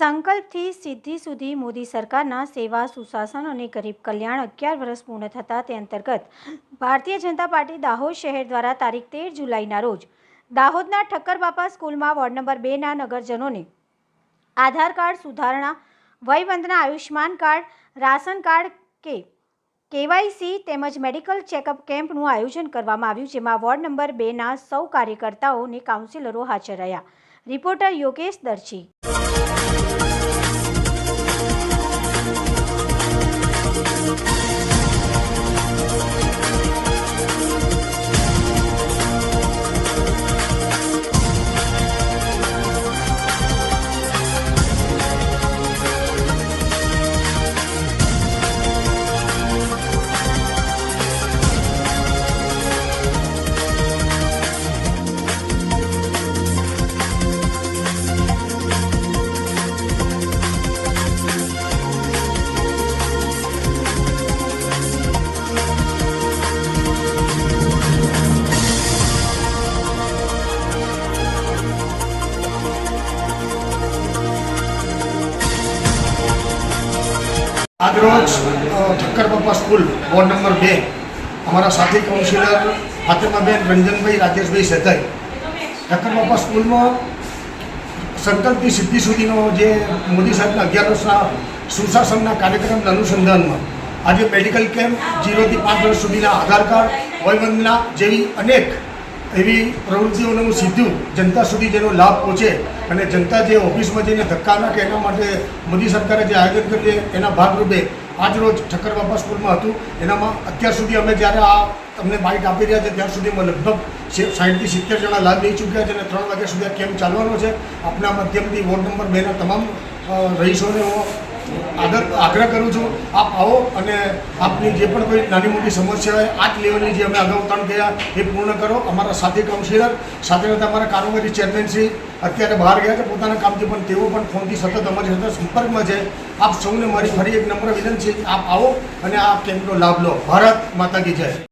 સંકલ્પથી સિદ્ધિ સુધી મોદી સરકારના સેવા સુશાસન અને ગરીબ કલ્યાણ 11 વર્ષ પૂર્ણ થતાં તે અંતર્ગત ભારતીય જનતા પાર્ટી દાહોદ શહેર દ્વારા તારીખ 13 જુલાઈના રોજ દાહોદના ઠક્કર બાપા સ્કૂલમાં વોર્ડ નંબર 2ના નગરજનોને આધાર કાર્ડ સુધારણા, Vayvandana, Ayushman card, ration card કે કેવાયસી તેમજ મેડિકલ ચેકઅપ કેમ્પનું આયોજન કરવામાં આવ્યું, જેમાં વોર્ડ નંબર 2ના સૌ કાર્યકર્તાઓ અને કાઉન્સિલરો હાજર રહ્યા. રિપોર્ટર યોગેશ દરજી. आज रोज ठक्कर बापा स्कूल वॉर्ड नंबर 2 हमारा साथी काउंसिलर फातिमाबेन, रंजनभाई, राजेशभाई सेताई ठक्कर बापा स्कूल में संकल्प सिद्धि सुधीनो जे मोदी साहब 11 वर्षना सुशासनना कार्यक्रम अनुसंधान में आज मेडिकल केम्प 0 થી 5 वर्ष सुधीना आधार कार्ड, वयवंदना जेवी अनेक એવી પ્રવૃત્તિઓનું સીધું જનતા સુધી જેનો લાભ પહોંચે અને જનતા જે ઓફિસમાં જઈને ધક્કા નાખે એના માટે મોદી સરકારે જે આયોજન કર્યું છે એના ભાગરૂપે આજ રોજ ઠક્કર બાપા સ્કૂલમાં હતું. એનામાં અત્યાર સુધી અમે જ્યારે આ તમને બાઇટ આપી રહ્યા છે ત્યાર સુધીમાં લગભગ 60 થી 70 જણા લાભ લઈ ચૂક્યા છે અને 3 વાગ્યા સુધી આ કેમ્પ ચાલવાનો છે. આપના માધ્યમથી વોર્ડ નંબર 2ના તમામ રહીશોને હું આગ્રહ કરું છું, આપ આવો અને આપની જે પણ કોઈ નાની મોટી સમસ્યા હોય આ જ લેવલની જે અમે અગાઉ 3 ગયા એ પૂર્ણ કરો. અમારા સાથી કાઉન્સિલર સાથે સાથે અમારા કારોબારી ચેરમેનશ્રી અત્યારે બહાર ગયા છે પોતાના કામથી, પણ તેઓ પણ ફોનથી સતત અમારી સાથે સંપર્કમાં છે. આપ સૌને મારી ફરી એક નમ્ર વિનંતી છે, આપ આવો અને આ કેમ્પનો લાભ લો. ભારત માતા કી જય.